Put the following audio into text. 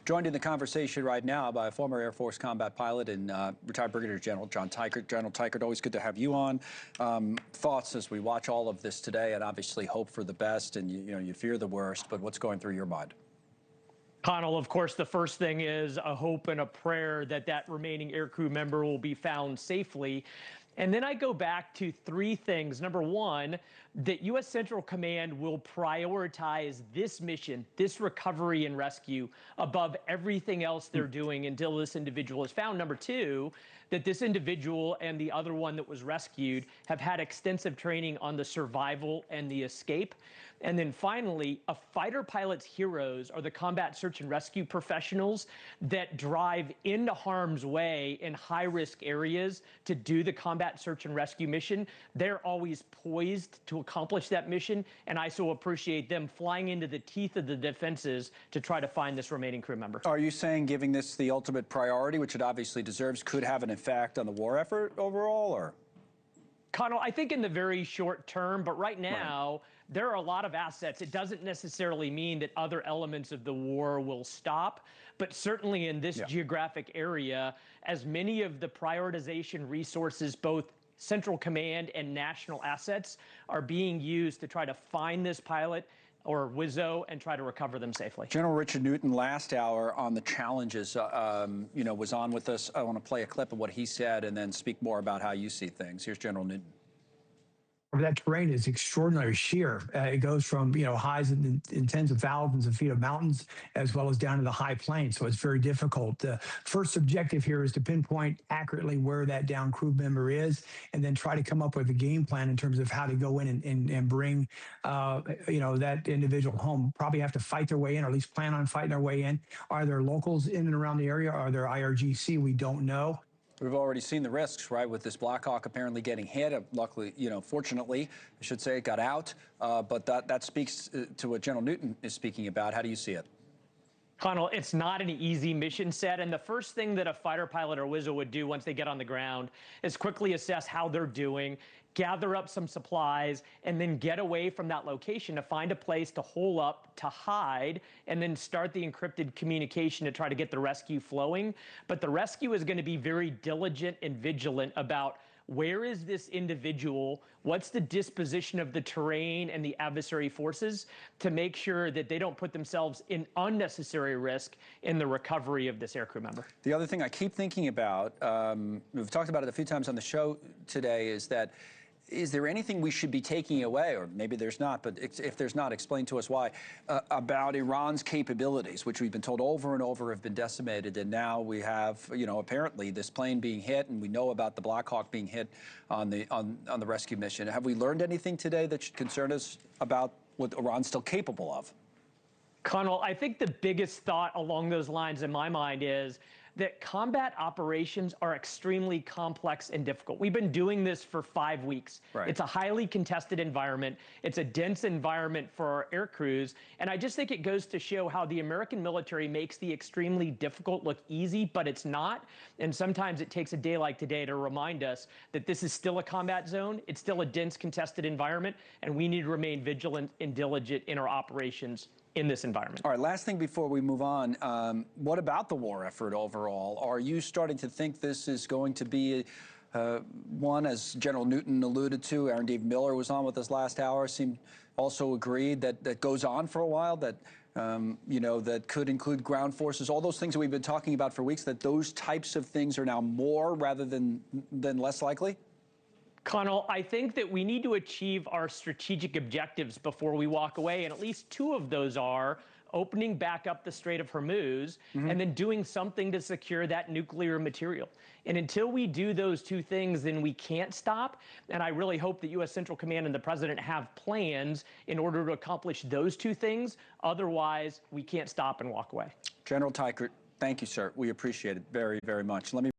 Joined in the conversation right now by a former Air Force combat pilot and retired Brigadier General John Teichert. General Teichert, always good to have you on. Thoughts as we watch all of this today, and obviously hope for the best, and you fear the worst, but what's going through your mind? Connell, of course, the first thing is a hope and a prayer that that remaining aircrew member will be found safely. And then I go back to three things. Number one, that U.S. Central Command will prioritize this mission, this recovery and rescue, above everything else they're doing until this individual is found. Number two, that this individual and the other one that was rescued have had extensive training on the survival and the escape. And then finally, a fighter pilot's heroes are the combat search and rescue professionals that drive into harm's way in high-risk areas to do the combat search and rescue mission. They're always poised to accomplish that mission, and I so appreciate them flying into the teeth of the defenses to try to find this remaining crew member. Are you saying giving this the ultimate priority, which it obviously deserves, could have an effect on the war effort overall, or? Connell, I think in the very short term, but right now, there are a lot of assets. It doesn't necessarily mean that other elements of the war will stop, but certainly in this geographic area, as many of the prioritization resources, both Central Command and national assets, are being used to try to find this pilot or Wizzo and try to recover them safely. General Richard Newton, last hour on the challenges, was on with us. I want to play a clip of what he said and then speak more about how you see things. Here's General Newton. That terrain is extraordinarily sheer. It goes from highs in tens of thousands of feet of mountains as well as down to the high plains. So it's very difficult. The first objective here is to pinpoint accurately where that downed crew member is, and then try to come up with a game plan in terms of how to go in and bring that individual home. Probably have to fight their way in, or at least plan on fighting their way in. Are there locals in and around the area? Are there IRGC? We don't know. We've already seen the risks, right, with this Black Hawk apparently getting hit. Luckily, fortunately, I should say, it got out. But that speaks to what General Newton is speaking about. How do you see it? Connell, it's not an easy mission set, and the first thing that a fighter pilot or Wizzo would do once they get on the ground is quickly assess how they're doing, gather up some supplies, and then get away from that location to find a place to hole up, to hide, and then start the encrypted communication to try to get the rescue flowing. But the rescue is going to be very diligent and vigilant about where is this individual, what's the disposition of the terrain and the adversary forces, to make sure that they don't put themselves in unnecessary risk in the recovery of this aircrew member. The other thing I keep thinking about, we've talked about it a few times on the show today, is that is there anything we should be taking away, or maybe there's not, but if there's not, explain to us why, about Iran's capabilities, which we've been told over and over have been decimated, and now we have, apparently this plane being hit, and we know about the Black Hawk being hit on the rescue mission. Have we learned anything today that should concern us about what Iran's still capable of? Connell, I think the biggest thought along those lines in my mind is that combat operations are extremely complex and difficult. We've been doing this for 5 weeks. Right. It's a highly contested environment. It's a dense environment for our air crews. And I just think it goes to show how the American military makes the extremely difficult look easy, but it's not. And sometimes it takes a day like today to remind us that this is still a combat zone. It's still a dense, contested environment, and we need to remain vigilant and diligent in our operations in this environment. All right, last thing before we move on, what about the war effort overall? Are you starting to think this is going to be one, as General Newton alluded to, Aaron Dave Miller was on with us last hour, also agreed that goes on for a while, that that could include ground forces, all those things that we've been talking about for weeks, that those types of things are now more rather than less likely? Connell, I think that we need to achieve our strategic objectives before we walk away, and at least two of those are opening back up the Strait of Hormuz and then doing something to secure that nuclear material. And until we do those two things, then we can't stop. And I really hope that U.S. Central Command and the President have plans in order to accomplish those two things. Otherwise, we can't stop and walk away. General Teichert, thank you, sir. We appreciate it very, very much. Let me